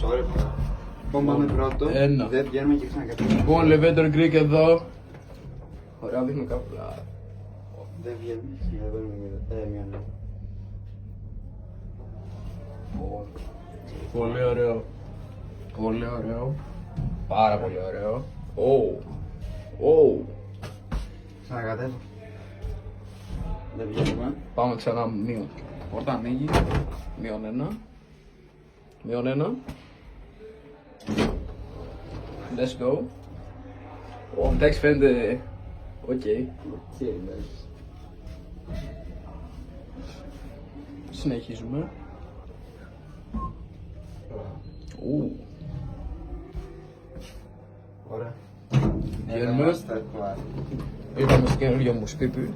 Sorry. Λοιπόν, πάμε πρώτο. Ένα. Δεν βγαίνουμε και ξανακατεύουμε. Λοιπόν, Levator Greek εδώ. Ωραία, δείχνω κάπου. Δεν βγαίνουμε. Δεν παίρνουμε μειονέκτημα. Πολύ ωραίο. Πολύ ωραίο. Πάρα πολύ ωραίο. Ω. Ω. Ξανακατεύω. Δεν βγαίνουμε. Πάμε ξανά μείον. Πόρτα ανοίγει. Μείον ένα. Μείον ένα. Let's go. Εντάξει, φαίνεται. Οκ. Συνεχίζουμε. Ου. Ωραία. Βγαίνουμε. Ήρθαμε στο καινούργιο μου σπίτι.